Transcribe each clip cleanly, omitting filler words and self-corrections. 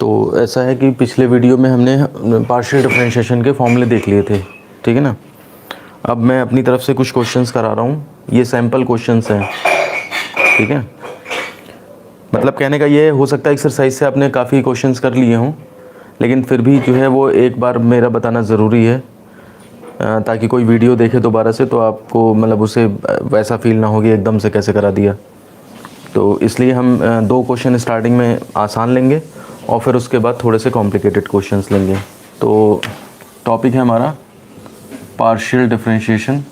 तो ऐसा है कि पिछले वीडियो में हमने पार्शियल डिफरेंशिएशन के फॉर्मूले देख लिए थे, ठीक है ना। अब मैं अपनी तरफ से कुछ क्वेश्चंस करा रहा हूँ, ये सैम्पल क्वेश्चंस हैं, ठीक है। मतलब कहने का ये हो सकता है एक्सरसाइज से आपने काफ़ी क्वेश्चंस कर लिए हों, लेकिन फिर भी जो है वो एक बार मेरा बताना ज़रूरी है, ताकि कोई वीडियो देखे दोबारा से तो आपको मतलब उसे वैसा फील ना हो कि एकदम से कैसे करा दिया। तो इसलिए हम 2 क्वेश्चन स्टार्टिंग में आसान लेंगे और फिर उसके बाद थोड़े से कॉम्प्लिकेटेड क्वेश्चंस लेंगे। तो टॉपिक है हमारा पार्शियल डिफरेंशिएशन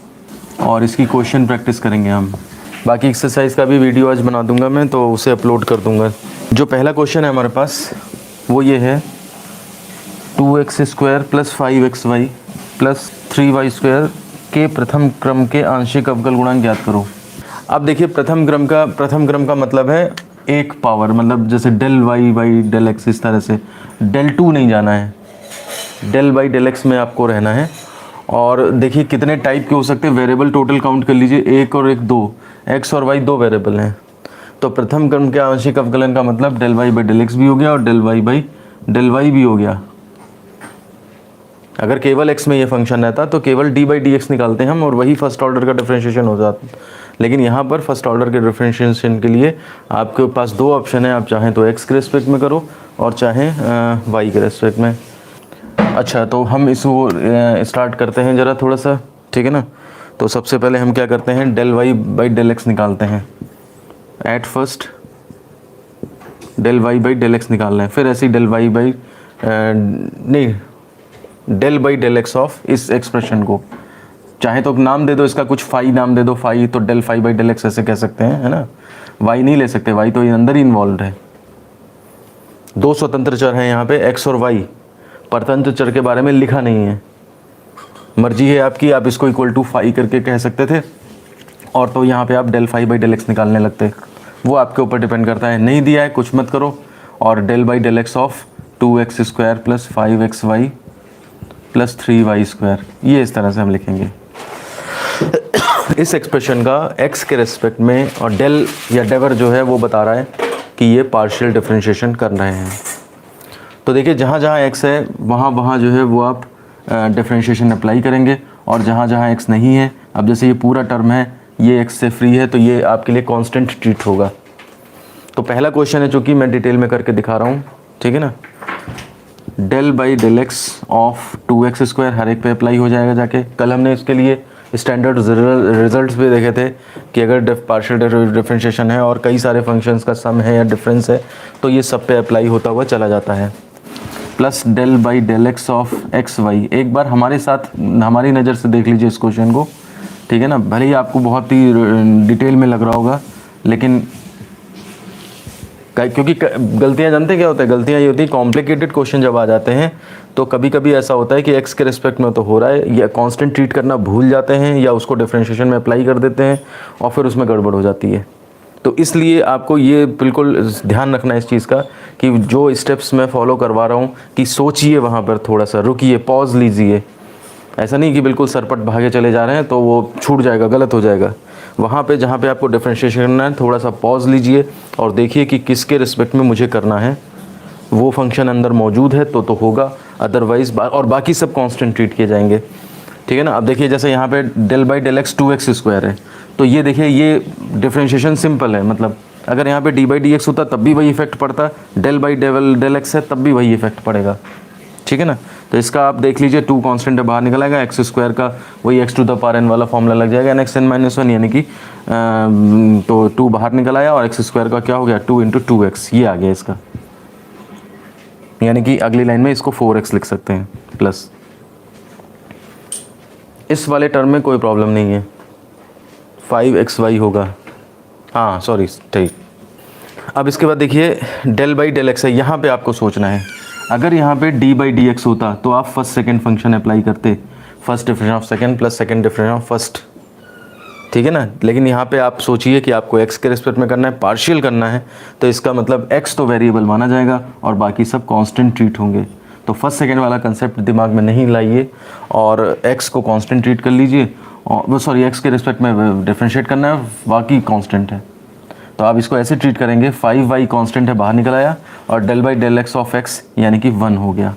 और इसकी क्वेश्चन प्रैक्टिस करेंगे हम। बाकी एक्सरसाइज का भी वीडियो आज बना दूंगा मैं, तो उसे अपलोड कर दूंगा। जो पहला क्वेश्चन है हमारे पास वो ये है, 2x² + 5xy + 3y² के प्रथम क्रम के आंशिक अवकल गुणांक ज्ञात करो। अब देखिए प्रथम क्रम का मतलब है एक पावर, मतलब जैसे del y by del x, इस तरह से डेल 2 नहीं जाना है, डेल बाई डेल एक्स में आपको रहना है। और देखिए कितने टाइप के हो सकते हैं, वेरिएबल टोटल काउंट कर लीजिए, 1 और 1 2, एक्स और वाई 2 वेरिएबल हैं। तो प्रथम क्रम के आंशिक अवकलन का मतलब del y by del x भी हो गया और del y by del y भी हो गया। अगर केवल x में ये फंक्शन रहता तो केवल d बाई डी एक्स निकालते हैं हम और वही फर्स्ट ऑर्डर का डिफरेंशिएशन हो जाता। लेकिन यहाँ पर फर्स्ट ऑर्डर के डिफरेंशिएशन के लिए आपके पास 2 ऑप्शन है, आप चाहें तो x के रेस्पेक्ट में करो और चाहें y के रेस्पेक्ट में। अच्छा, तो हम इसको स्टार्ट करते हैं ज़रा थोड़ा सा, ठीक है ना। तो सबसे पहले हम क्या करते हैं, del y by del x निकालते हैं। At first del y by del x निकालना है, फिर ऐसे ही डेल वाई बाई नहीं del by del x of इस एक्सप्रेशन को, चाहे तो नाम दे दो इसका, कुछ फाई नाम दे दो, फाई तो del phi by del x ऐसे कह सकते हैं, है ना। वाई नहीं ले सकते, वाई तो ये अंदर ही इन्वॉल्व है। 2 स्वतंत्र चर हैं यहाँ पे, एक्स और वाई। परतंत्र चर के बारे में लिखा नहीं है, मर्जी है आपकी, आप इसको इक्वल टू फाई करके कह सकते थे और तो यहाँ पे आप del phi by del x निकालने लगते, वो आपके ऊपर डिपेंड करता है। नहीं दिया है कुछ मत करो, और del by del x of 2x² + 5xy + 3y², ये इस तरह से हम लिखेंगे। इस एक्सप्रेशन का x के रेस्पेक्ट में और डेल या डेवर जो है वो बता रहा है कि ये पार्शियल डिफरेंशिएशन कर रहे हैं। तो देखिए जहाँ जहाँ x है वहाँ वहाँ जो है वो आप डिफरेंशिएशन अप्लाई करेंगे, और जहाँ जहाँ x नहीं है, अब जैसे ये पूरा टर्म है ये x से फ्री है तो ये आपके लिए कांस्टेंट ट्रीट होगा। तो पहला क्वेश्चन है जो कि मैं डिटेल में करके दिखा रहा हूँ, ठीक है ना। Del by del x of 2x² हर एक पे अप्लाई हो जाएगा जाके। कल हमने इसके लिए स्टैंडर्ड रिजल्ट्स भी देखे थे कि अगर पार्शियल डिफरेंशिएशन है और कई सारे फंक्शंस का सम है या डिफरेंस है तो ये सब पे अप्लाई होता हुआ चला जाता है। Plus del by del x of x y. एक बार हमारे साथ हमारी नज़र से देख लीजिए इस क्वेश्चन को, ठीक है ना। भले ही आपको बहुत ही डिटेल में लग रहा होगा, लेकिन क्योंकि गलतियां जानते क्या होता है, गलतियां ये होती है कॉम्प्लिकेटेड क्वेश्चन जब आ जाते हैं तो कभी कभी ऐसा होता है कि x के रिस्पेक्ट में तो हो रहा है, या कांस्टेंट ट्रीट करना भूल जाते हैं या उसको डिफरेंशिएशन में अप्लाई कर देते हैं और फिर उसमें गड़बड़ हो जाती है। तो इसलिए आपको ये बिल्कुल ध्यान रखना है इस चीज़ का कि जो स्टेप्स मैं फॉलो करवा रहा हूँ कि सोचिए, वहाँ पर थोड़ा सा रुकिए, पॉज लीजिए। ऐसा नहीं कि बिल्कुल सरपट भागे चले जा रहे हैं तो वो छूट जाएगा, गलत हो जाएगा। वहाँ पे जहाँ पे आपको डिफरेंशिएशन करना है थोड़ा सा पॉज लीजिए और देखिए कि किसके रिस्पेक्ट में मुझे करना है। वो फंक्शन अंदर मौजूद है तो होगा, अदरवाइज और बाकी सब कांस्टेंट ट्रीट किए जाएंगे, ठीक है ना। अब देखिए जैसे यहाँ पे del by del x 2x² है, तो ये देखिए ये डिफरेंशिएशन सिंपल है। मतलब अगर यहाँ पे d बाई डी एक्स होता तब भी वही इफेक्ट पड़ता, डेल बाई डेल एक्स है तब भी वही इफेक्ट पड़ेगा, ठीक है ना। तो इसका आप देख लीजिए 2 कांस्टेंट बाहर निकल आएगा, x² का वही x⁴n वाला फॉर्मूला लग जाएगा, nxn-1 यानी कि तो 2 बाहर निकल आया और x² का क्या हो गया 2 × 2x, ये आ गया इसका। यानी कि अगली लाइन में इसको 4x लिख सकते हैं प्लस। इस वाले टर्म में कोई प्रॉब्लम नहीं है, 5xy होगा, हाँ सॉरी ठीक। अब इसके बाद देखिए डेल बाई डेल एक्स है, यहाँ पे आपको सोचना है। अगर यहाँ पे d बाई डी एक्स होता तो आप फर्स्ट सेकंड फंक्शन अप्लाई करते, first differentiation of second plus second differentiation of first, ठीक है ना। लेकिन यहाँ पे आप सोचिए कि आपको x के रिस्पेक्ट में करना है, पार्शियल करना है, तो इसका मतलब x तो वेरिएबल माना जाएगा और बाकी सब कांस्टेंट ट्रीट होंगे। तो फर्स्ट सेकंड वाला कंसेप्ट दिमाग में नहीं लाइए और x को कांस्टेंट ट्रीट कर लीजिए, और सॉरी x के रिस्पेक्ट में डिफरेंशिएट करना है, बाकी कांस्टेंट है। तो आप इसको ऐसे ट्रीट करेंगे, 5y कांस्टेंट है बाहर निकल आया और del by del x of x यानी कि 1 हो गया।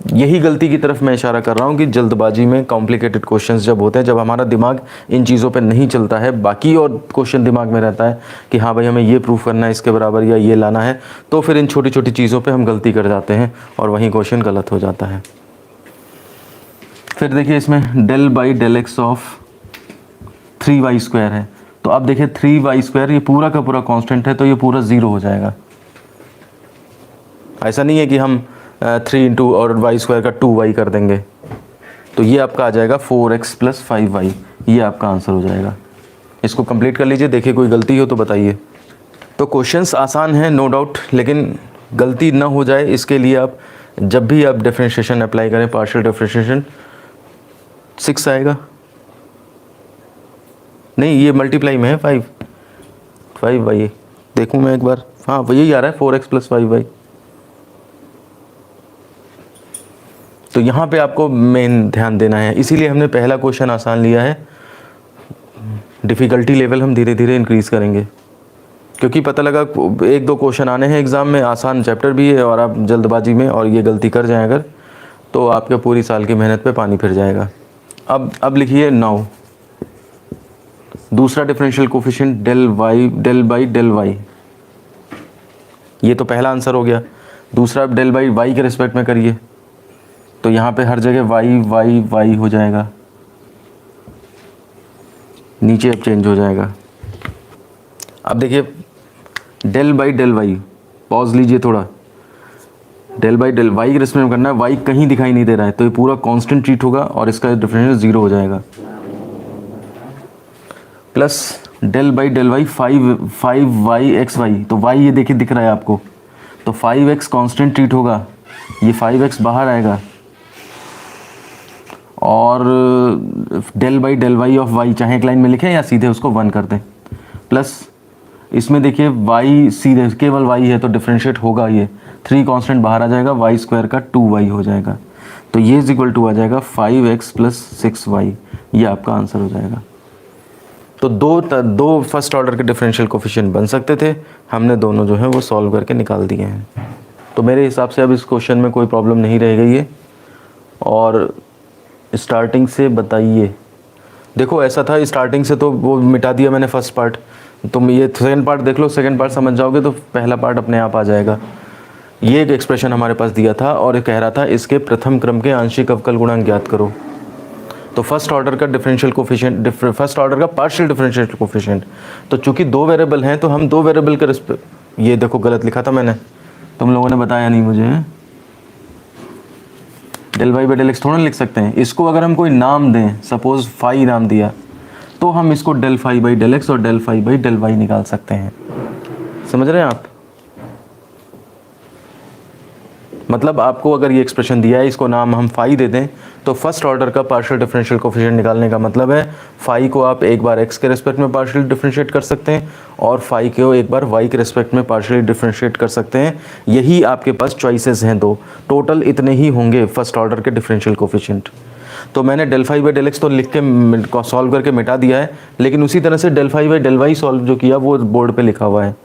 यही गलती की तरफ मैं इशारा कर रहा हूँ कि जल्दबाजी में कॉम्प्लिकेटेड क्वेश्चंस जब होते हैं, जब हमारा दिमाग इन चीज़ों पे नहीं चलता है, बाकी और क्वेश्चन दिमाग में रहता है कि हाँ भाई हमें ये प्रूफ करना है इसके बराबर या ये लाना है, तो फिर इन छोटी छोटी चीज़ों पे हम गलती कर जाते हैं और वहीं क्वेश्चन गलत हो जाता है। फिर देखिए इसमें del by del x of 3y square है, तो अब देखिए 3y स्क्वायर ये पूरा का पूरा कांस्टेंट है, तो ये पूरा 0 हो जाएगा। ऐसा नहीं है कि हम 3 इंटू और y स्क्वायर का 2y कर देंगे, तो ये आपका आ जाएगा 4x प्लस 5y, ये आपका आंसर हो जाएगा। इसको कंप्लीट कर लीजिए, देखिए कोई गलती हो तो बताइए। तो क्वेश्चंस आसान हैं नो डाउट, लेकिन गलती ना हो जाए इसके लिए आप जब भी आप डिफरेंशिएशन अप्लाई करें, पार्शियल डिफरेंशिएशन 6 आएगा, नहीं ये मल्टीप्लाई में है 5y, देखूँ मैं एक बार, हाँ वही आ रहा है 4x प्लस 5y। तो यहाँ पे आपको मेन ध्यान देना है, इसीलिए हमने पहला क्वेश्चन आसान लिया है। डिफ़िकल्टी लेवल हम धीरे धीरे इंक्रीज़ करेंगे, क्योंकि पता लगा 1-2 क्वेश्चन आने हैं एग्ज़ाम में, आसान चैप्टर भी है और आप जल्दबाजी में और ये गलती कर जाएं अगर, तो आपके पूरी साल की मेहनत पे पानी फिर जाएगा। अब लिखिए 9, दूसरा differential coefficient del by del y, ये तो पहला आंसर हो गया। दूसरा डेल बाई वाई के रिस्पेक्ट में करिए, तो यहाँ पे हर जगह y हो जाएगा, नीचे अब चेंज हो जाएगा। अब देखिए del by del y, pause लीजिए थोड़ा, डेल बाई डेल वाई के रिस्पेक्ट में करना है, y कहीं दिखाई नहीं दे रहा है, तो ये पूरा कांस्टेंट ट्रीट होगा और इसका डिफरेंशियल 0 हो जाएगा। Plus del by del y 5y x y, तो y ये देखिए दिख रहा है आपको, तो 5x कांस्टेंट ट्रीट होगा, ये 5x बाहर आएगा, और del by del y of y चाहे एक लाइन में लिखें या सीधे उसको 1 कर दें। प्लस इसमें देखिए y सीधे केवल y है तो डिफरेंशिएट होगा, ये 3 कांस्टेंट बाहर आ जाएगा, y स्क्वायर का 2y हो जाएगा, तो ये इज इक्वल टू आ जाएगा 5x प्लस 6y, ये आपका आंसर हो जाएगा। तो दो फर्स्ट ऑर्डर के डिफरेंशियल कोफिशिएंट बन सकते थे, हमने दोनों जो है वो सॉल्व करके निकाल दिए हैं। तो मेरे हिसाब से अब इस क्वेश्चन में कोई प्रॉब्लम नहीं रह गई है। और स्टार्टिंग से बताइए, देखो ऐसा था स्टार्टिंग से तो वो मिटा दिया मैंने फर्स्ट पार्ट, तुम ये सेकंड पार्ट देख लो, सेकंड पार्ट समझ जाओगे तो पहला पार्ट अपने आप आ जाएगा। ये एक एक्सप्रेशन हमारे पास दिया था और ये कह रहा था इसके प्रथम क्रम के आंशिक अवकल गुणांक ज्ञात करो। तो फर्स्ट ऑर्डर का डिफरेंशियल कोफिशिएंट, फर्स्ट ऑर्डर का पार्शियल डिफरेंशियल कोफिशिएंट, तो चूंकि 2 वेरिएबल हैं तो हम 2 वेरिएबल के रिस्पेक्ट, ये देखो गलत लिखा था मैंने, तुम लोगों ने बताया नहीं मुझे, del y by del x थोड़ा लिख सकते हैं। इसको अगर हम कोई नाम दें, सपोज फाई नाम दिया, तो हम इसको del phi by del x और del phi by del y निकाल सकते हैं। समझ रहे हैं आप? मतलब आपको अगर ये एक्सप्रेशन दिया है, इसको नाम हम फाई दे दें, तो फर्स्ट ऑर्डर का पार्शियल डिफरेंशियल कोफिशिएंट निकालने का मतलब है फाई को आप एक बार एक्स के रिस्पेक्ट में पार्शियल डिफरेंशिएट कर सकते हैं और फाई को एक बार वाई के रिस्पेक्ट में पार्शियली डिफरेंशिएट कर सकते हैं। यही आपके पास चॉइसेस हैं 2, टोटल इतने ही होंगे फर्स्ट ऑर्डर के डिफरेंशियल कोफिशिएंट। तो मैंने del phi by del x तो लिख के सॉल्व करके मिटा दिया है, लेकिन उसी तरह से del phi by del y solve जो किया वो बोर्ड पर लिखा हुआ है।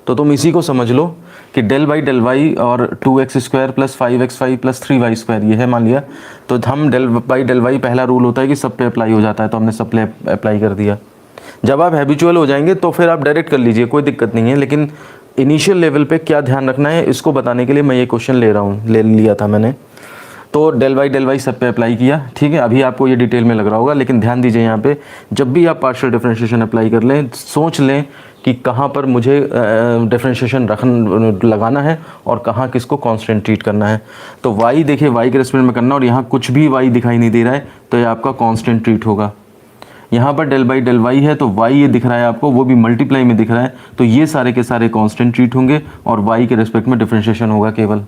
तो तुम इसी को समझ लो कि डेल बाई डेल वाई और 2x square plus 5x5 plus 3y square ये है मान लिया, तो हम डेल बाई डेल वाई पहला रूल होता है कि सब पे अप्लाई हो जाता है, तो हमने सब पे अप्लाई कर दिया। जब आप हैबिचुअल हो जाएंगे तो फिर आप डायरेक्ट कर लीजिए, कोई दिक्कत नहीं है, लेकिन इनिशियल लेवल पे क्या ध्यान रखना है इसको बताने के लिए मैं ये क्वेश्चन ले लिया था मैंने। तो डेल वाई सब पे अप्लाई किया, ठीक है। अभी आपको ये डिटेल में लग रहा होगा, लेकिन ध्यान दीजिए यहाँ पे जब भी आप पार्शियल डिफरेंशिएशन अप्लाई कर लें, सोच लें कि कहाँ पर मुझे डिफरेंशिएशन लगाना है और कहाँ किसको कांस्टेंट ट्रीट करना है। तो y देखिए y के रिस्पेक्ट में करना, और यहाँ कुछ भी y दिखाई नहीं दे रहा है तो ये आपका कांस्टेंट ट्रीट होगा। यहाँ पर डेल बाई डेल वाई है तो y ये दिख रहा है आपको, वो भी मल्टीप्लाई में दिख रहा है, तो ये सारे के सारे कांस्टेंट ट्रीट होंगे और y के रिस्पेक्ट में डिफरेंशिएशन होगा केवल।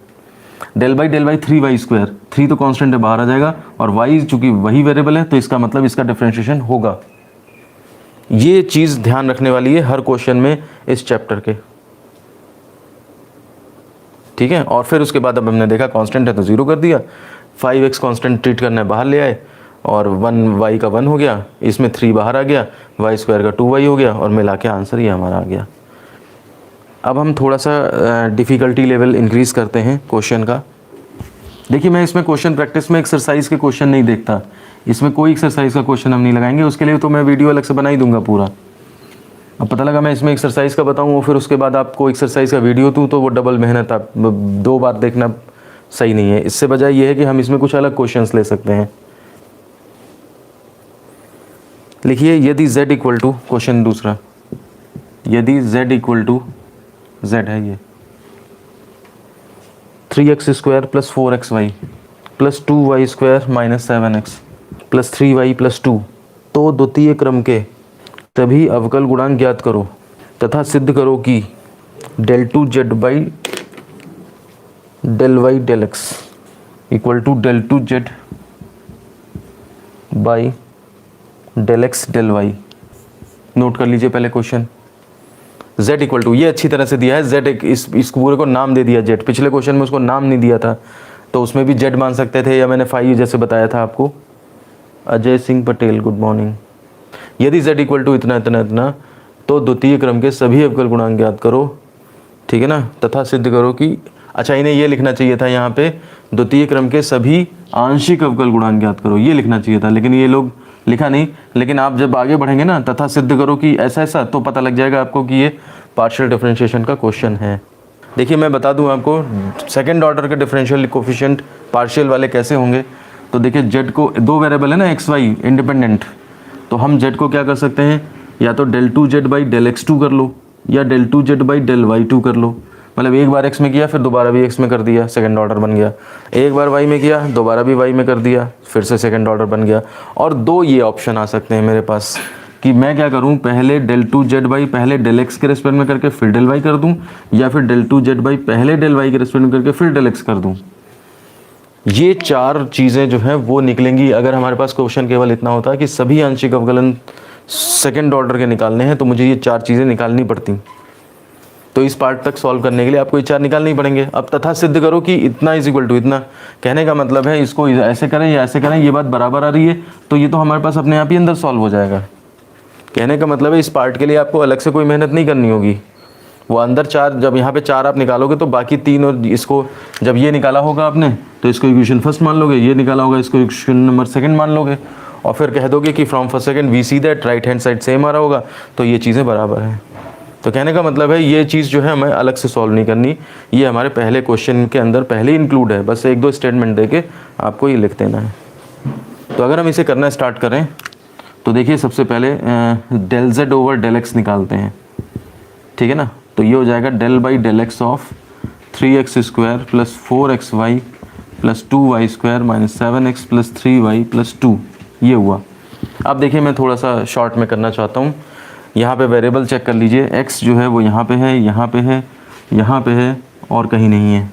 डेल बाई 3y स्क्वायर, 3 तो कांस्टेंट है बाहर आ जाएगा, और y चूंकि वही वेरिएबल है तो इसका मतलब इसका डिफरेंशिएशन होगा। ये चीज़ ध्यान रखने वाली है हर क्वेश्चन में इस चैप्टर के, ठीक है। और फिर उसके बाद अब हमने देखा कांस्टेंट है तो 0 कर दिया, 5x कांस्टेंट ट्रीट करना है बाहर ले आए, और 1y का 1 हो गया, इसमें 3 बाहर आ गया, y स्क्वायर का 2y हो गया, और मिला के आंसर ये हमारा आ गया। अब हम थोड़ा सा डिफ़िकल्टी लेवल इंक्रीज़ करते हैं क्वेश्चन का। देखिए मैं इसमें क्वेश्चन प्रैक्टिस में एक्सरसाइज के क्वेश्चन नहीं देखता, इसमें कोई एक्सरसाइज का क्वेश्चन हम नहीं लगाएंगे, उसके लिए तो मैं वीडियो अलग से बना ही दूंगा पूरा। अब पता लगा मैं इसमें एक्सरसाइज का बताऊँ फिर उसके बाद आपको एक्सरसाइज का वीडियो दूँ तो वो डबल मेहनत, आप 2 बार देखना सही नहीं है। इससे बजाय ये है कि हम इसमें कुछ अलग क्वेश्चंस ले सकते हैं। लिखिए यदि z इक्वल टू, क्वेश्चन दूसरा, यदि z इक्वल टू, z है ये 3x square plus 4xy plus 2y square minus 7x plus 3y plus 2, तो द्वितीय क्रम के सभी अवकल गुणांक ज्ञात करो तथा सिद्ध करो कि del 2z by del y del x equal to del 2z by del x del y। Note कर लीजिए पहले क्वेश्चन। z इक्वल टू, ये अच्छी तरह से दिया है, z एक इस पूरे को नाम दे दिया z। पिछले क्वेश्चन में उसको नाम नहीं दिया था तो उसमें भी z मान सकते थे, या मैंने 5 जैसे बताया था आपको। Ajay Singh Patel, good morning. यदि z इक्वल टू इतना इतना इतना, तो द्वितीय क्रम के सभी अवकल गुणांक ज्ञात करो, ठीक है ना, तथा सिद्ध करो कि, अच्छा इन्हें ये लिखना चाहिए था यहाँ पे, द्वितीय क्रम के सभी आंशिक अवकल गुणांक ज्ञात करो, ये लिखना चाहिए था, लेकिन ये लोग लिखा नहीं। लेकिन आप जब आगे बढ़ेंगे ना, तथा सिद्ध करो कि ऐसा ऐसा, तो पता लग जाएगा आपको कि ये पार्शियल डिफरेंशिएशन का क्वेश्चन है। देखिए मैं बता दूं आपको, सेकंड ऑर्डर के डिफरेंशियल कोफिशिएंट पार्शियल वाले कैसे होंगे। तो देखिए जेड को, 2 वेरिएबल है ना एक्स वाई इंडिपेंडेंट, तो हम जेड को क्या कर सकते हैं, या तो del 2z by del x2 कर लो, या del 2z by del y2 कर लो। मतलब एक बार x में किया फिर दोबारा भी x में कर दिया, सेकंड ऑर्डर बन गया। एक बार y में किया दोबारा भी y में कर दिया, फिर से सेकंड ऑर्डर बन गया। और 2 ये ऑप्शन आ सकते हैं मेरे पास कि मैं क्या करूं, पहले del 2z बाई पहले del x के रेस्पेक्ट में करके फिर del y कर दूं, या फिर del 2z बाई पहले del y के रेस्पेक्ट में करके फिर del x कर दूं। ये 4 चीज़ें जो हैं वो निकलेंगी। अगर हमारे पास क्वेश्चन केवल इतना होता है कि सभी आंशिक अवकलन सेकंड ऑर्डर के निकालने हैं, तो मुझे ये 4 चीज़ें निकालनी पड़ती। तो इस पार्ट तक सॉल्व करने के लिए आपको ये 4 निकालनी पड़ेंगे। अब तथा सिद्ध करो कि इतना इज इक्वल टू इतना, कहने का मतलब है इसको ऐसे करें या ऐसे करें, ये बात बराबर आ रही है, तो ये तो हमारे पास अपने आप ही अंदर सॉल्व हो जाएगा। कहने का मतलब है इस पार्ट के लिए आपको अलग से कोई मेहनत नहीं करनी होगी। वो अंदर 4, जब यहाँ पे 4 आप निकालोगे तो बाकी 3, और इसको जब ये निकाला होगा आपने तो इसको इक्वेशन फर्स्ट मान लोगे, ये निकाला होगा इसको इक्वेशन नंबर सेकंड मान लोगे, और फिर कह दोगे कि from first second we see that right hand side same आ रहा होगा, तो ये चीज़ें बराबर हैं। तो कहने का मतलब है ये चीज़ जो है हमें अलग से सॉल्व नहीं करनी, ये हमारे पहले क्वेश्चन के अंदर पहले ही इंक्लूड है। बस 1-2 स्टेटमेंट दे के आपको ये लिख देना है। तो अगर हम इसे करना स्टार्ट करें तो देखिए सबसे पहले del z over del x निकालते हैं, ठीक है ना। तो ये हो जाएगा del by del x of 3x square plus 4xy plus 2y square minus 7x plus 3y plus 2, ये हुआ। अब देखिए मैं थोड़ा सा शॉर्ट में करना चाहता हूँ। यहाँ पे वेरिएबल चेक कर लीजिए, x जो है वो यहाँ पे है, यहाँ पे है, यहाँ पे है, और कहीं नहीं है।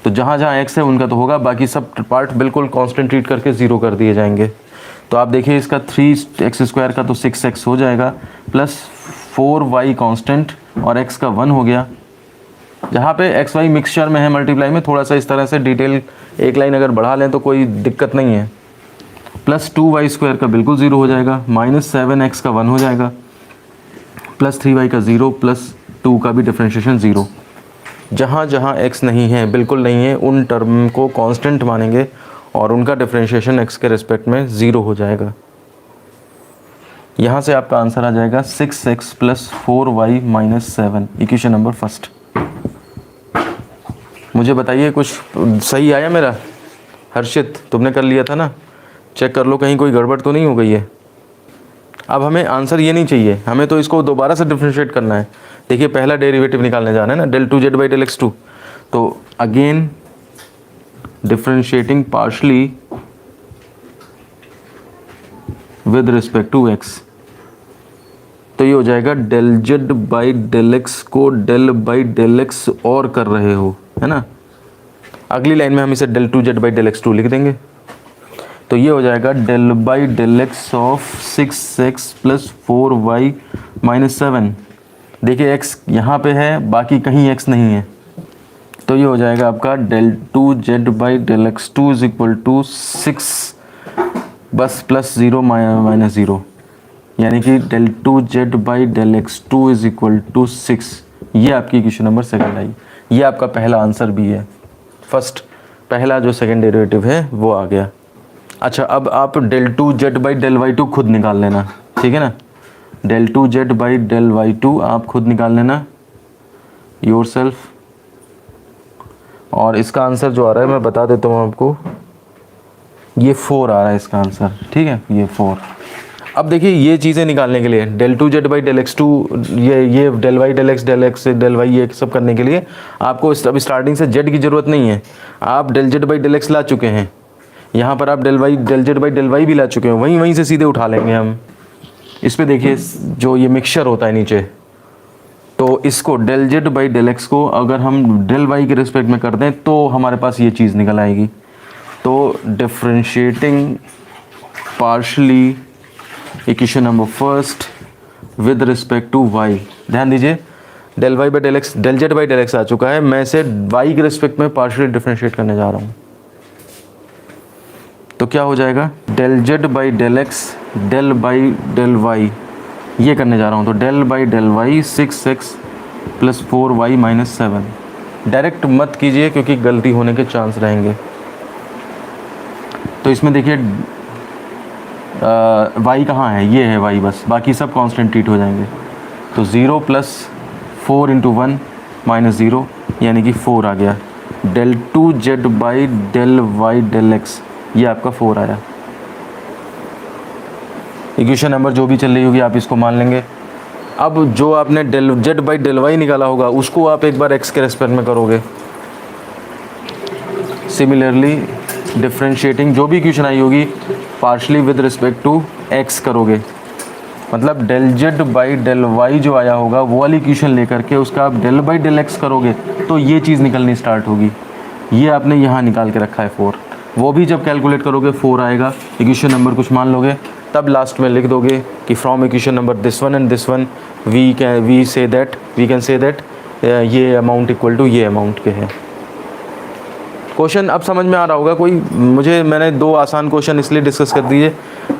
तो जहाँ जहाँ x है उनका तो होगा, बाकी सब पार्ट बिल्कुल कांस्टेंट ट्रीट करके 0 कर दिए जाएंगे। तो आप देखिए इसका 3x स्क्वायर का तो 6x हो जाएगा, प्लस 4y कांस्टेंट, और x का 1 हो गया। जहाँ पे एक्स वाई मिक्सचर में है मल्टीप्लाई में, थोड़ा सा इस तरह से डिटेल एक लाइन अगर बढ़ा लें तो कोई दिक्कत नहीं है। प्लस 2y स्क्वायर का बिल्कुल 0 हो जाएगा, माइनस 7x का 1 हो जाएगा, प्लस 3y का 0, प्लस 2 का भी डिफरेंशिएशन 0। जहाँ जहाँ x नहीं है, बिल्कुल नहीं है, उन टर्म को कांस्टेंट मानेंगे और उनका डिफरेंशिएशन x के रिस्पेक्ट में 0 हो जाएगा। यहाँ से आपका आंसर आ जाएगा 6x plus 4y minus 7, equation number first. मुझे बताइए कुछ सही आया मेरा? हर्षित तुमने कर लिया था ना, चेक कर लो कहीं कोई गड़बड़ तो नहीं हो गई है। अब हमें आंसर ये नहीं चाहिए, हमें तो इसको दोबारा से डिफरेंशिएट करना है। देखिए पहला डेरिवेटिव निकालने जाना है ना, del 2z by del x2। तो again differentiating partially with respect to x, तो ये हो जाएगा del z by del x को del बाई del x और कर रहे हो, है ना। अगली लाइन में हम इसे del 2z by del x2 लिख देंगे। तो ये हो जाएगा del by del x of 6x plus 4y minus 7। देखिए x यहाँ पे है, बाकी कहीं x नहीं है, तो ये हो जाएगा आपका del 2z by del x2 is equal to 6 बस प्लस ज़ीरो माइनस ज़ीरो, यानी कि del 2z by del x2 is equal to 6। ये आपकी इक्वेशन नंबर सेकंड आई। ये आपका पहला आंसर भी है। फर्स्ट पहला जो सेकंड डेरिवेटिव है वो आ गया। अच्छा, अब आप del 2z by del y2 खुद निकाल लेना, ठीक है ना। del 2z by del y2 आप खुद निकाल लेना योर सेल्फ। और इसका आंसर जो आ रहा है मैं बता देता हूँ आपको, ये 4 आ रहा है इसका आंसर, ठीक है, ये 4। अब देखिए ये चीज़ें निकालने के लिए del 2z by del x2, ये del y del x del y ये सब करने के लिए आपको अभी स्टार्टिंग से z की ज़रूरत नहीं है। आप del z by del x ला चुके हैं, यहाँ पर आप del z by del y भी ला चुके हैं, वहीं से सीधे उठा लेंगे हम। इस पे देखिए जो ये मिक्सचर होता है नीचे, तो इसको del z by del x को अगर हम del y के रिस्पेक्ट में कर दें तो हमारे पास ये चीज़ निकल आएगी। तो differentiating partially equation number first with respect to y, ध्यान दीजिए del y by del x, del z by del x आ चुका है, मैं इसे y के रिस्पेक्ट में पार्शली डिफ्रेंशिएट करने जा रहा हूँ। तो क्या हो जाएगा del z by del x del by del y, ये करने जा रहा हूँ। तो del by del y 6x plus 4y minus 7। Direct मत कीजिए क्योंकि गलती होने के चांस रहेंगे। तो इसमें देखिए y कहाँ है, ये है y, बस बाकी सब कांस्टेंट ट्रीट हो जाएंगे। तो 0 प्लस 4 इंटू 1 माइनस 0, यानी कि 4 आ गया। del 2z by del y del x, ये आपका 4 आया। इक्वेशन नंबर जो भी चल रही होगी आप इसको मान लेंगे। अब जो आपने del z by del y निकाला होगा उसको आप एक बार x के रेस्पेक्ट में करोगे। सिमिलरली डिफ्रेंशिएटिंग जो भी इक्वेशन आई होगी partially with respect to x करोगे, मतलब del z by del y जो आया होगा वो वाली इक्वेशन लेकर के उसका आप del बाई del x करोगे तो ये चीज़ निकलनी स्टार्ट होगी। ये आपने यहाँ निकाल के रखा है 4, वो भी जब कैलकुलेट करोगे 4 आएगा। इक्वेशन नंबर कुछ मान लोगे, तब लास्ट में लिख दोगे कि from equation number this one and this one we can say that ये अमाउंट इक्वल टू ये अमाउंट के है। क्वेश्चन अब समझ में आ रहा होगा कोई, मैंने 2 आसान क्वेश्चन इसलिए डिस्कस कर दिए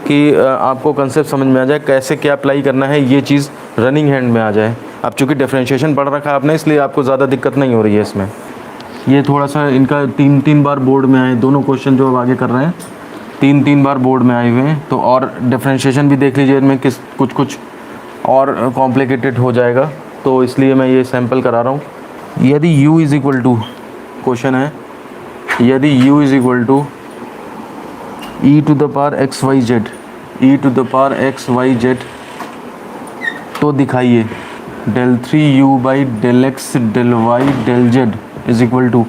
कि आपको कंसेप्ट समझ में आ जाए, कैसे क्या अप्लाई करना है, ये चीज़ रनिंग हैंड में आ जाए। अब चूँकि डिफरेंशिएशन पढ़ रखा है आपने, इसलिए आपको ज़्यादा दिक्कत नहीं हो रही है इसमें। ये थोड़ा सा इनका 3 बार बोर्ड में आए, दोनों क्वेश्चन जो अब आगे कर रहे हैं 3 बार बोर्ड में आए हुए हैं। तो और डिफरेंशिएशन भी देख लीजिए, इनमें कुछ और कॉम्प्लिकेटेड हो जाएगा, तो इसलिए मैं ये सैम्पल करा रहा हूँ। यदि u is equal to, question है, यदि u is equal to e to the power x y z, तो दिखाइए del 3u by del x del y del z is equal to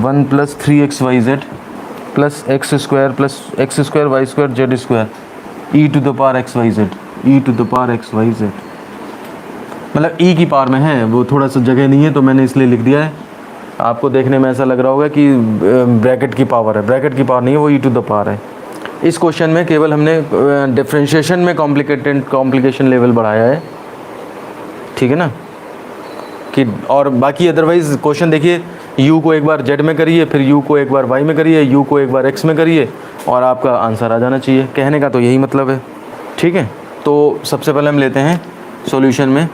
1 plus 3xyz plus x square y square z square e to the power x y z, मतलब e की power में है, वो थोड़ा सा जगह नहीं है तो मैंने इसलिए लिख दिया है। आपको देखने में ऐसा लग रहा होगा कि ब्रैकेट की पावर है, ब्रैकेट की पावर नहीं है, वो e टू द पावर है। इस क्वेश्चन में केवल हमने डिफरेंशिएशन में कॉम्प्लिकेशन लेवल बढ़ाया है, ठीक है ना, कि और बाकी अदरवाइज़ क्वेश्चन देखिए u को एक बार z में करिए, फिर u को एक बार y में करिए, u को एक बार x में करिए और आपका आंसर आ जाना चाहिए। कहने का तो यही मतलब है, ठीक है। तो सबसे पहले हम लेते हैं सॉल्यूशन में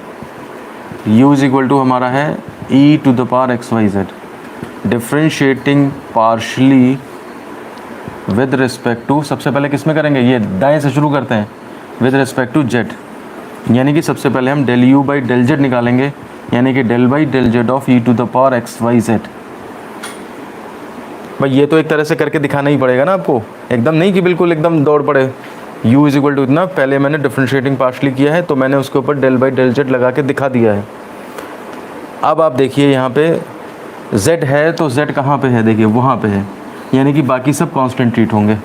u इज़ इक्वल टू हमारा है e to the power x y z, differentiating partially with respect to, सबसे पहले किस में करेंगे, ये दाएं से शुरू करते हैं, विद रिस्पेक्ट टू z, यानी कि सबसे पहले हम del u by del z निकालेंगे, यानी कि del by del z of e to the power x y z। भाई ये तो एक तरह से करके दिखाना ही पड़ेगा ना आपको, एकदम नहीं कि बिल्कुल एकदम दौड़ पड़े। u इज़ इक्वल टू इतना, पहले मैंने डिफ्रेंशिएटिंग पार्शली किया है तो मैंने उसके ऊपर del बाई del z लगा के दिखा दिया है। अब आप देखिए यहाँ पे z है तो z कहाँ पे है, देखिए वहाँ पे है, यानी कि बाकी सब कांस्टेंट ट्रीट होंगे।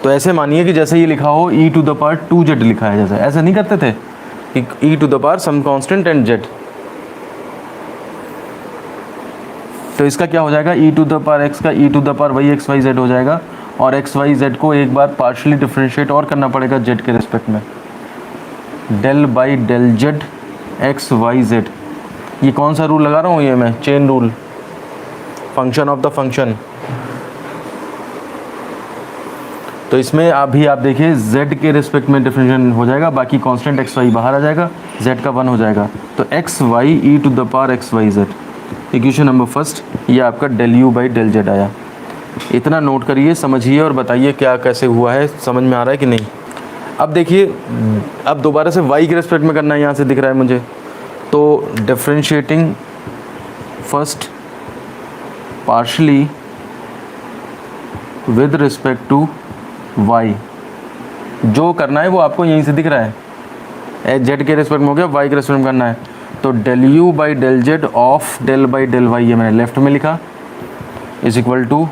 तो ऐसे मानिए कि जैसे ये लिखा हो e to the power 2z लिखा है, जैसे ऐसे नहीं करते थे कि e to the power some constant and z। तो इसका क्या हो जाएगा, e to the power x का e टू द पावर वही x y z हो जाएगा, और x y z को एक बार पार्शली डिफ्रेंशिएट और करना पड़ेगा z के रिस्पेक्ट में, del by del z x y z। ये कौन सा रूल लगा रहा हूँ, ये मैं chain rule, function of the function. तो इसमें अभी आप देखिए z के रिस्पेक्ट में डिफरेंशिएशन हो जाएगा, बाकी कांस्टेंट एक्स वाई बाहर आ जाएगा, z का 1 हो जाएगा। तो x y e to the power x y z, equation number first, ये आपका del u by del z आया। इतना नोट करिए, समझिए और बताइए क्या कैसे हुआ है, समझ में आ रहा है कि नहीं। अब देखिए, अब दोबारा से y के रिस्पेक्ट में करना है, यहाँ से दिख रहा है मुझे। तो differentiating first partially with respect to y, जो करना है वो आपको यहीं से दिख रहा है। z के रिस्पेक्ट में हो गया, y के रिस्पेक्ट में करना है। तो del u by del z of del by del y, ये मैंने लेफ्ट में लिखा, इज इक्वल टू,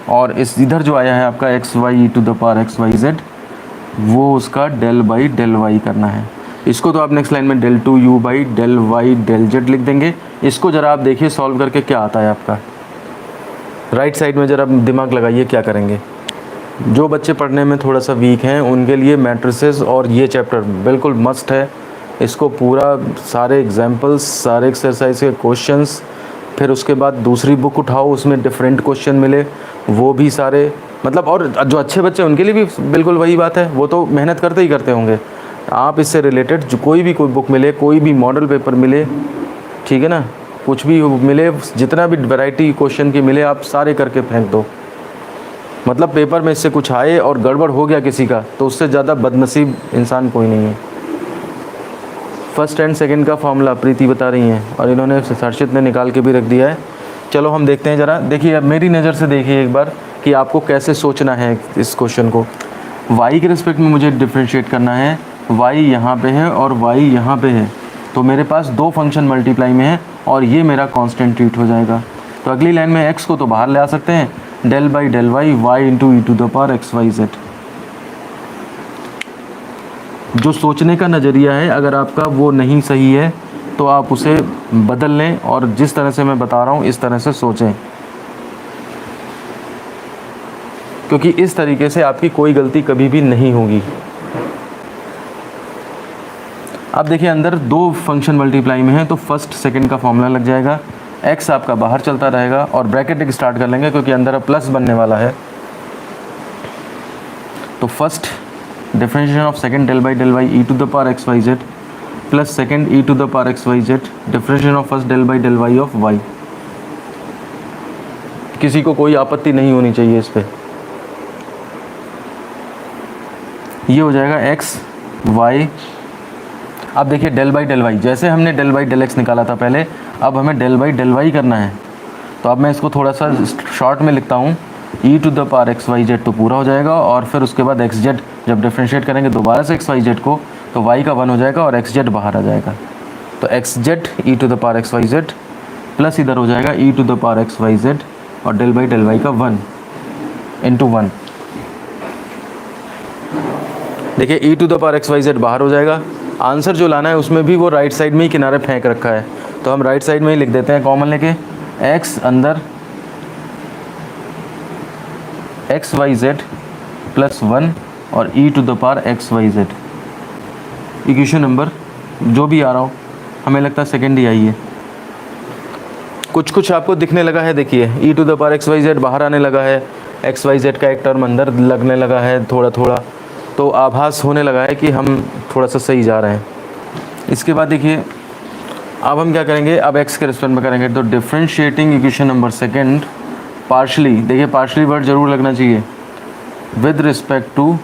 और इस इधर जो आया है आपका x y e to the power x y z, वो उसका डेल बाई डेल वाई करना है। इसको तो आप नेक्स्ट लाइन में del two u by del y del z लिख देंगे। इसको ज़रा आप देखिए सॉल्व करके क्या आता है आपका। राइट साइड में ज़रा दिमाग लगाइए क्या करेंगे। जो बच्चे पढ़ने में थोड़ा सा वीक हैं उनके लिए मैट्रिसेस और ये चैप्टर बिल्कुल मस्ट है। इसको पूरा सारे एग्जाम्पल्स, सारे एक्सरसाइज के क्वेश्चंस, फिर उसके बाद दूसरी बुक उठाओ उसमें डिफरेंट क्वेश्चन मिले, वो भी सारे, मतलब, और जो अच्छे बच्चे उनके लिए भी बिल्कुल वही बात है, वो तो मेहनत करते ही करते होंगे। आप इससे रिलेटेड जो कोई बुक मिले, कोई भी मॉडल पेपर मिले, ठीक है ना, कुछ भी मिले, जितना भी वैरायटी क्वेश्चन की मिले, आप सारे करके फेंक दो। मतलब पेपर में इससे कुछ आए और गड़बड़ हो गया किसी का, तो उससे ज़्यादा बदनसीब इंसान कोई नहीं है। फर्स्ट एंड सेकंड का फॉर्मूला प्रीति बता रही हैं और इन्होंने हर्षित ने निकाल के भी रख दिया है। चलो हम देखते हैं ज़रा, देखिए अब मेरी नज़र से देखिए एक बार कि आपको कैसे सोचना है इस क्वेश्चन को। y के रिस्पेक्ट में मुझे डिफ्रेंशिएट करना है, y यहाँ पे है और y यहाँ पे है, तो मेरे पास दो फंक्शन मल्टीप्लाई में है और ये मेरा कांस्टेंट ट्रीट हो जाएगा। तो अगली लाइन में x को तो बाहर ले आ सकते हैं, del by del y y into e to the power x y z. जो सोचने का नज़रिया है अगर आपका वो नहीं सही है तो आप उसे बदल लें और जिस तरह से मैं बता रहा हूँ इस तरह से सोचें, क्योंकि इस तरीके से आपकी कोई गलती कभी भी नहीं होगी। अब देखिए अंदर दो फंक्शन मल्टीप्लाई में है तो फर्स्ट सेकंड का फॉर्मूला लग जाएगा, x आपका बाहर चलता रहेगा और ब्रैकेट एक स्टार्ट कर लेंगे क्योंकि अंदर अब प्लस बनने वाला है। तो first differentiation of second del by del y e to the power x y z plus second e to the power x y z differentiation of first del by del y of y. किसी को कोई आपत्ति नहीं होनी चाहिए इस पर। ये हो जाएगा एक्स वाई। अब देखिए डेल बाई डेल वाई, जैसे हमने डेल बाई डेल एक्स निकाला था पहले, अब हमें डेल बाई डेल वाई करना है। तो अब मैं इसको थोड़ा सा शॉर्ट में लिखता हूँ, e to the power x y z तो पूरा हो जाएगा और फिर उसके बाद एक्स जेड जब डिफ्रेंशिएट करेंगे दोबारा से एक्स वाई जेड को तो वाई का 1 हो जाएगा और एक्स जेड बाहर आ जाएगा। तो x z e to the power x y z plus इधर हो जाएगा e to the power x y z और डेल बाई डेल वाई का 1 इंटू 1। देखिए e to the power x y z बाहर हो जाएगा। आंसर जो लाना है उसमें भी वो राइट साइड में ही किनारे फेंक रखा है, तो हम राइट साइड में ही लिख देते हैं कॉमन लेके, x अंदर एक्स वाई जेड प्लस 1 और e to the power x y z. Equation number जो भी आ रहा हो, हमें लगता है सेकेंड ही आई है। कुछ कुछ आपको दिखने लगा है, देखिए e to the power x y z बाहर आने लगा है, एक्स वाई जेड का एक टर्म अंदर लगने लगा है थोड़ा थोड़ा, तो आभास होने लगा है कि हम थोड़ा सा सही जा रहे हैं। इसके बाद देखिए अब हम क्या करेंगे, अब x के रिस्पेक्ट में करेंगे। तो differentiating equation number second partially, देखिए पार्शली वर्ड जरूर लगना चाहिए, विद रिस्पेक्ट टू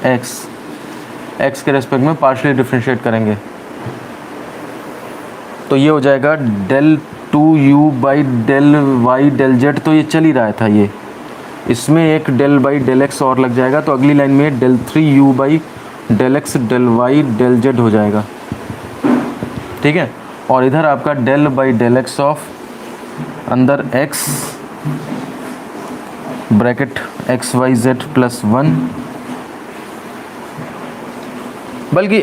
x के रिस्पेक्ट में पार्शली डिफरेंशिएट करेंगे। तो ये हो जाएगा del two u by del y del z, तो ये चल ही रहा था ये, इसमें एक डेल बाई डेल एक्स और लग जाएगा, तो अगली लाइन में del 3u by del x del y del z हो जाएगा, ठीक है। और इधर आपका del by del x of अंदर x bracket x y z plus 1, बल्कि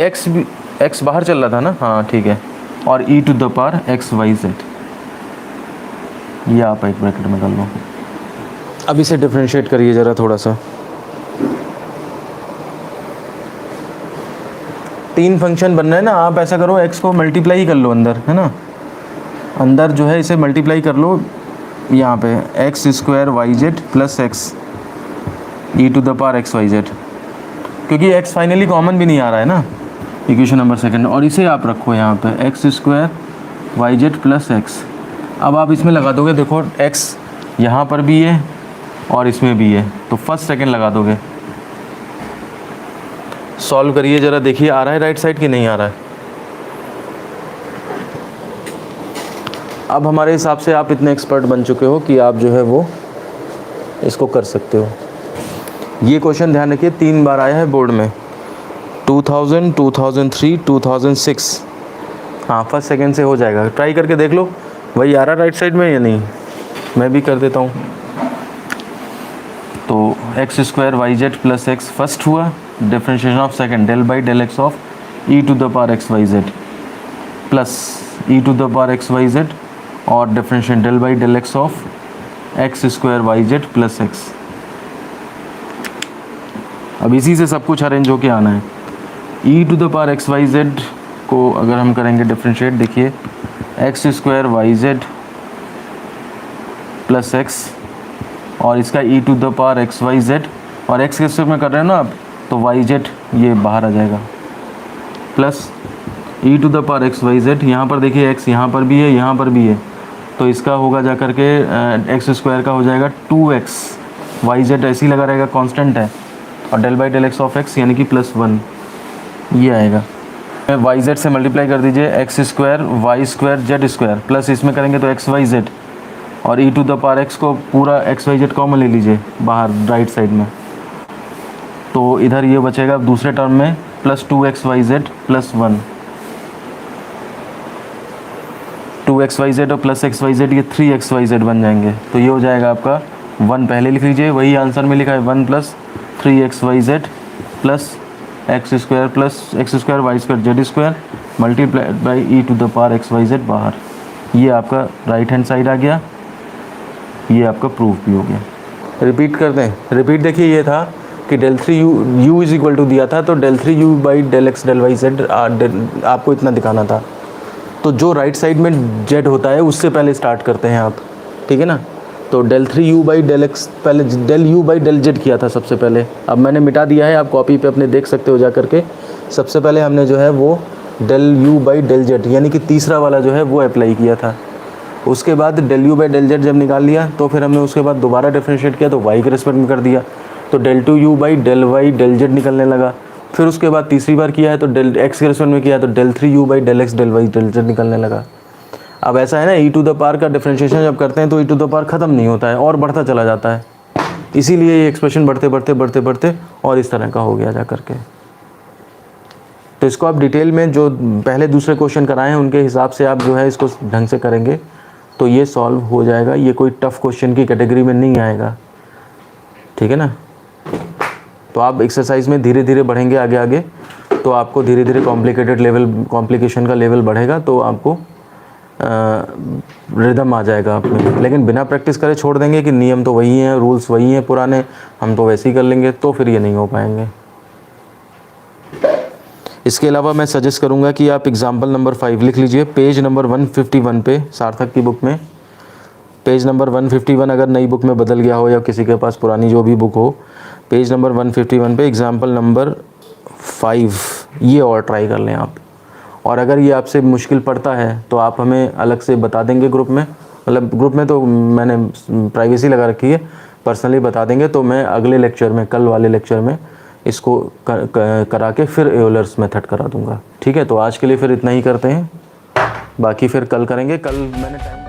x बाहर चल रहा था ना, हाँ ठीक है, और e to the power x y z, ये आप एक ब्रैकेट में कर लो। अब इसे डिफरेंशिएट करिए ज़रा थोड़ा सा। 3 फंक्शन बन रहे हैं ना, आप ऐसा करो x को मल्टीप्लाई कर लो अंदर, है ना, अंदर जो है इसे मल्टीप्लाई कर लो यहाँ पे x square y z plus x e to the power x y z, क्योंकि एक्स फाइनली कॉमन भी नहीं आ रहा है ना, इक्वेशन नंबर सेकंड। और इसे आप रखो यहाँ पे x square y z plus x. अब आप इसमें लगा दोगे, देखो एक्स यहाँ पर भी है और इसमें भी है, तो फर्स्ट सेकंड लगा दोगे। सॉल्व करिए ज़रा, देखिए आ रहा है राइट साइड कि नहीं आ रहा है। अब हमारे हिसाब से आप इतने एक्सपर्ट बन चुके हो कि आप जो है वो इसको कर सकते हो। ये क्वेश्चन ध्यान रखिए 3 बार आया है बोर्ड में, 2000, 2003, 2006। हाँ, फर्स्ट सेकंड से हो जाएगा, ट्राई करके देख लो वही आ रहा राइट साइड में या नहीं। मैं भी कर देता हूँ। तो x square y z plus x first हुआ, differentiation of second del by del x of e to the power x y z plus e to the power x y z और differentiation del by del x of x square y z plus x. अब इसी से सब कुछ arrange होके आना है। E to the power x y z को अगर हम करेंगे डिफरेंशिएट, देखिए x square y z plus x और इसका e to the power x y z, और एक्स के स्क्वायर में कर रहे हैं ना आप, तो वाई जेड ये बाहर आ जाएगा, plus e to the power x y z. यहाँ पर देखिए एक्स यहाँ पर भी है, यहाँ पर भी है, तो इसका होगा जा कर के एक्स स्क्वायर का हो जाएगा 2x, वाई जेड ऐसे ही लगा रहेगा, कांस्टेंट है, और del by del x of x यानी कि +1 ये आएगा। वाई जेड से मल्टीप्लाई कर दीजिए, x square y square z square plus इसमें करेंगे तो एक्स वाई जेड, और e to the power x को पूरा एक्स वाई जेड कॉमन ले लीजिए बाहर राइट साइड में, तो इधर ये बचेगा दूसरे टर्म में plus 2x y z plus 1, 2x y z और प्लस एक्स वाई जेड, ये 3x वाई जेड बन जाएंगे। तो ये हो जाएगा आपका 1 पहले लिख लीजिए, वही आंसर में लिखा है 1 plus 3x y z plus x square plus x square y square z square multiplied by e to the power x y z बाहर। ये आपका राइट हैंड साइड आ गया, ये आपका प्रूफ भी हो गया। रिपीट कर दें, रिपीट देखिए ये था कि del 3 u is equal to दिया था, तो del 3 u by del x del y z आपको इतना दिखाना था। तो जो राइट साइड में जेड होता है उससे पहले स्टार्ट करते हैं आप, ठीक है ना। तो del 3 u by del x, पहले del u by del z किया था सबसे पहले, अब मैंने मिटा दिया है, आप कॉपी पे अपने देख सकते हो जा करके। सबसे पहले हमने जो है वो del u by del z यानी कि तीसरा वाला जो है वो अप्लाई किया था। उसके बाद del u by del z जब निकाल लिया तो फिर हमने उसके बाद दोबारा डिफरेंशिएट किया तो y के रिस्पेक्ट में कर दिया, तो del 2 u by del y del z निकलने लगा। फिर उसके बाद तीसरी बार किया है तो del x के रिस्पेक्ट में किया है तो del 3 u by del x del y del z निकलने लगा। अब ऐसा है ना, ई टू द पावर का डिफरेंशिएशन जब करते हैं तो ई टू द पावर ख़त्म नहीं होता है और बढ़ता चला जाता है, इसीलिए ये एक्सप्रेशन बढ़ते बढ़ते बढ़ते बढ़ते और इस तरह का हो गया जा करके। तो इसको आप डिटेल में जो पहले दूसरे क्वेश्चन कराए हैं उनके हिसाब से आप जो है इसको ढंग से करेंगे तो ये सॉल्व हो जाएगा। ये कोई टफ़ क्वेश्चन की कैटेगरी में नहीं आएगा, ठीक है ना। तो आप एक्सरसाइज में धीरे धीरे बढ़ेंगे आगे आगे, तो आपको धीरे धीरे कॉम्प्लिकेशन का लेवल बढ़ेगा, तो आपको रिदम आ जाएगा आप में। लेकिन बिना प्रैक्टिस करे छोड़ देंगे कि नियम तो वही हैं, रूल्स वही हैं पुराने, हम तो वैसे ही कर लेंगे, तो फिर ये नहीं हो पाएंगे। इसके अलावा मैं सजेस्ट करूँगा कि आप एग्जाम्पल नंबर 5 लिख लीजिए, पेज नंबर 151 पे, सार्थक की बुक में पेज नंबर 151, अगर नई बुक में बदल गया हो या किसी के पास पुरानी जो भी बुक हो, पेज नंबर 151 पे एग्जाम्पल नंबर 5 ये और ट्राई कर लें आप। और अगर ये आपसे मुश्किल पड़ता है तो आप हमें अलग से बता देंगे ग्रुप में, मतलब ग्रुप में तो मैंने प्राइवेसी लगा रखी है, पर्सनली बता देंगे, तो मैं अगले लेक्चर में, कल वाले लेक्चर में इसको करा के फिर एओलर्स मेथड करा दूंगा, ठीक है। तो आज के लिए फिर इतना ही करते हैं, बाकी फिर कल करेंगे। कल मैंने टाइम